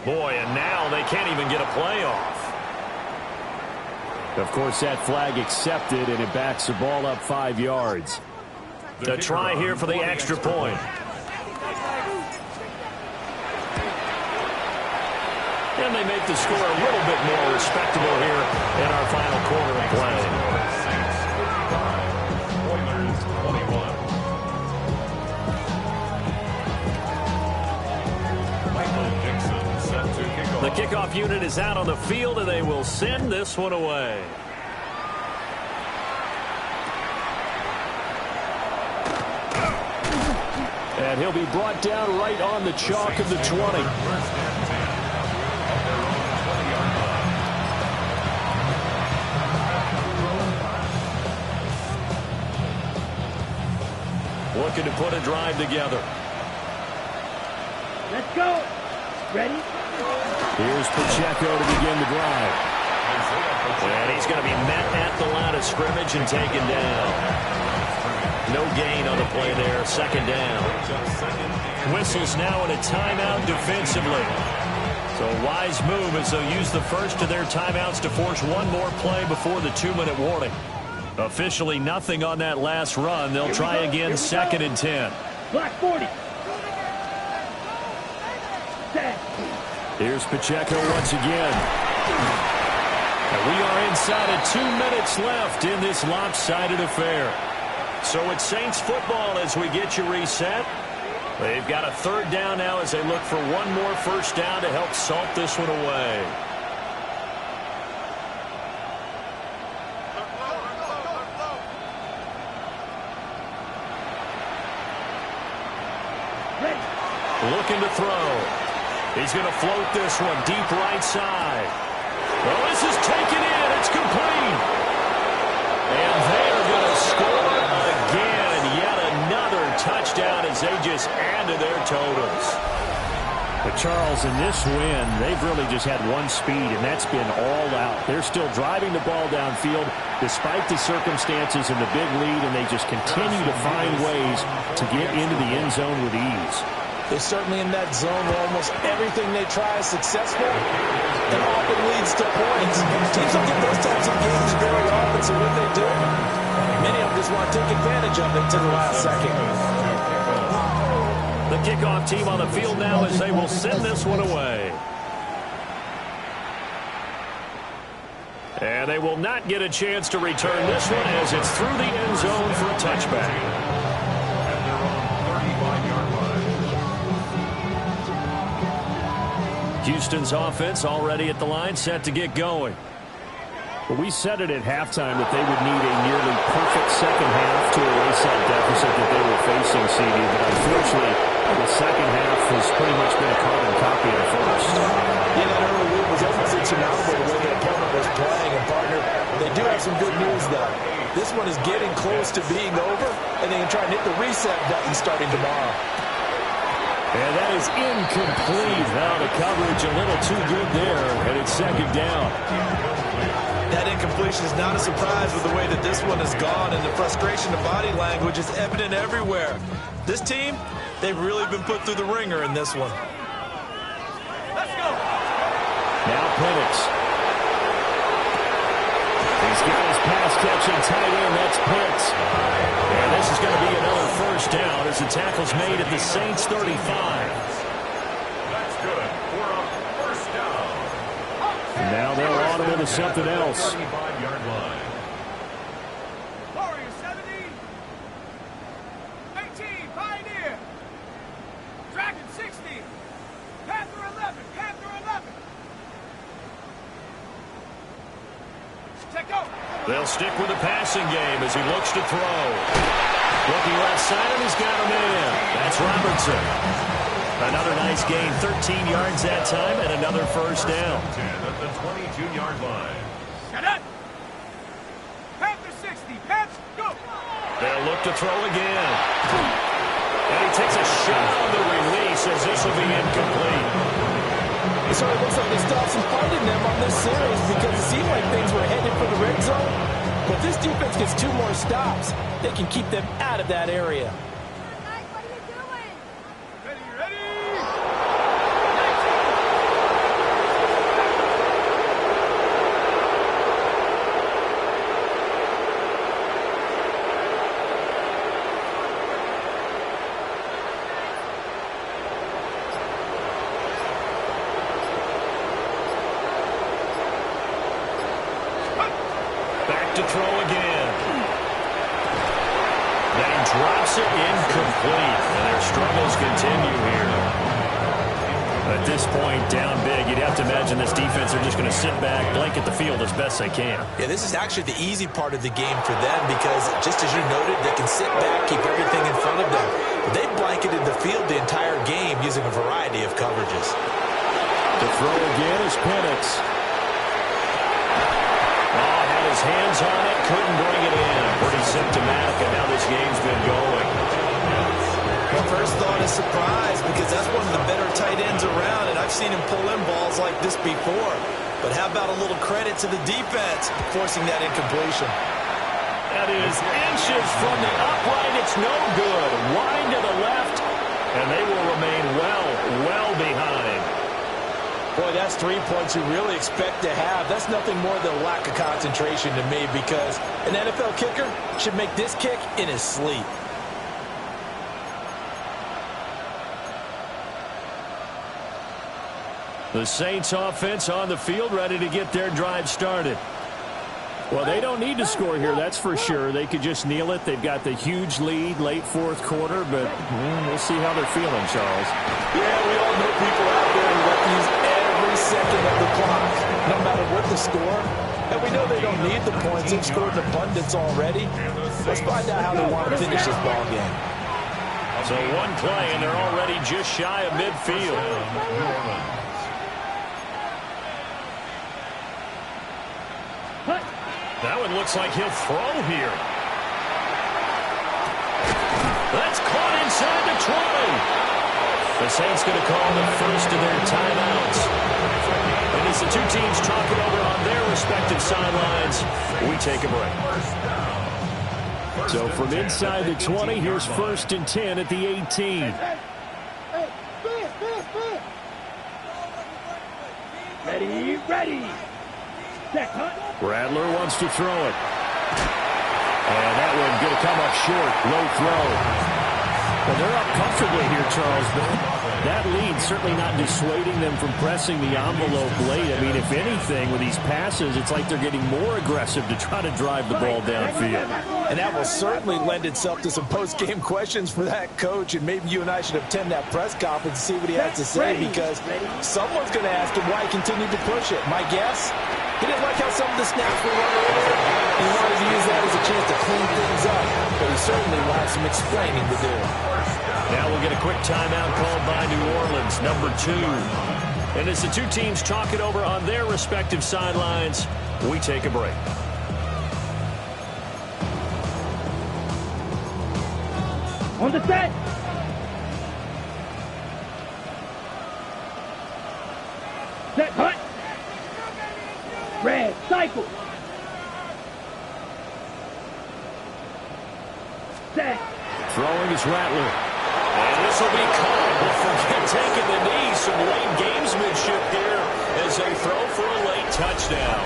Boy, and now they can't even get a playoff. Of course, that flag accepted, and it backs the ball up 5 yards. The try here for the extra point. And they make the score a little bit more respectable here in our final quarter of play. The kickoff unit is out on the field, and they will send this one away. And he'll be brought down right on the chalk of the 20. Looking to put a drive together. Let's go. Ready? Here's Pacheco to begin the drive. And he's going to be met at the line of scrimmage and taken down. No gain on the play there. Second down. Whistles now in a timeout defensively. So a wise move as they'll use the first of their timeouts to force one more play before the 2-minute warning. Officially nothing on that last run. They'll try again, second and 10. Block 40. Here's Pacheco once again. And we are inside of 2 minutes left in this lopsided affair. So it's Saints football as we get you reset. They've got a third down now as they look for one more first down to help salt this one away. Looking to throw. He's going to float this one deep right side. Well, this is taken in. It's complete. And they are going to score again. Yet another touchdown as they just add to their totals. But Charles, in this win, they've really just had one speed, and that's been all out. They're still driving the ball downfield despite the circumstances and the big lead, and they just continue to find ways to get into the end zone with ease. They're certainly in that zone where almost everything they try is successful and often leads to points. Teams don't get those types of games very often, so when they do, many of them just want to take advantage of it to the last second. The kickoff team on the field now as they will send this one away. And they will not get a chance to return this one as it's through the end zone for a touchback. Houston's offense already at the line, set to get going. Well, we said it at halftime that they would need a nearly perfect second half to erase that deficit that they were facing, CD. But unfortunately, the second half has pretty much been a carbon copy of the first. Yeah, that early lead was almost insurmountable the way the opponent was playing. And, partner, they do have some good news, though. This one is getting close to being over, and they can try and hit the reset button starting tomorrow. And that is incomplete. Now the coverage a little too good there, and it's second down. That incompletion is not a surprise with the way that this one has gone, and the frustration of body language is evident everywhere. This team, they've really been put through the ringer in this one. Let's go. Now Penix. He's got his pass-catching tight end. That's Pitts. And this is going to be another first down as the tackle's made at the Saints 35. That's good for a first down. Now they'll on him into something else. 35-yard line. Warriors 70. 18, Pioneer. Dragon 60. Panther 11. Panther 11. Check out. They'll stick with the passing game as he looks to throw. Looking left side, and he's got him in. That's Robertson. Another nice gain, 13 yards that time, and another first down. 10 at the 22-yard line. Shut up. Panther 60. Panther, go. They'll look to throw again. And he takes a shot on the release as this will be incomplete. So it looks like they stopped some fighting them on this series because it seemed like things were headed for the red zone. But this defense gets 2 more stops. They can keep them out of that area. What are you doing? Ready. Back to throw again. Then he drops it incomplete. And their struggles continue here. At this point, down big, you'd have to imagine this defense are just going to sit back, blanket the field as best they can. Yeah, this is actually the easy part of the game for them because, just as you noted, they can sit back, keep everything in front of them. But they blanketed the field the entire game using a variety of coverages. To throw again is Penix. Had his hands on it, couldn't bring it in. Pretty symptomatic of how this game's been going. Well, first thought is surprise because that's one of the better tight ends around, and I've seen him pull in balls like this before. But how about a little credit to the defense forcing that incompletion? That is inches from the upright. It's no good. Wide to the left, and they will remain well behind. Boy, that's 3 points you really expect to have. That's nothing more than a lack of concentration to me because an NFL kicker should make this kick in his sleep. The Saints offense on the field ready to get their drive started. Well, they don't need to score here, that's for sure. They could just kneel it. They've got the huge lead, late fourth quarter, but we'll see how they're feeling, Charles. Yeah, we all know people out there who like to use every second of the clock, no matter what the score. And we know they don't need the points. They've scored in abundance already. Let's find out how they want to finish this ball game. So one play, and they're already just shy of midfield. That one looks like he'll throw here. That's caught inside the 20. The Saints going to call the first of their timeouts. And as the two teams talk it over on their respective sidelines, we take a break. So from inside the 20, here's 1st and 10 at the 18. Ready, ready. Set, hunt. Rattler wants to throw it. And that one going to come up short. Low throw. Well, they're up comfortably here, Charles, but that lead certainly not dissuading them from pressing the envelope late. I mean, if anything, with these passes, it's like they're getting more aggressive to try to drive the ball downfield. And that will certainly lend itself to some post-game questions for that coach, and maybe you and I should attend that press conference and see what he has to say, because someone's going to ask him why he continued to push it. My guess, he didn't like how some of the snaps were run earlier. He wanted to use that as a chance to clean things up, but he certainly will have some explaining to do. Now we'll get a quick timeout called by New Orleans, number 2. And as the two teams talk it over on their respective sidelines, we take a break. On the set. Set, hunt. Red, cycle. Set. Throwing is Rattler. And this will be caught. Forget taking the knee. Some late gamesmanship here as they throw for a late touchdown.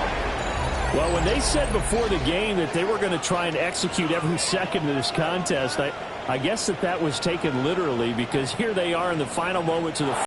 Well, when they said before the game that they were going to try and execute every second of this contest, I guess that was taken literally, because here they are in the final moments of the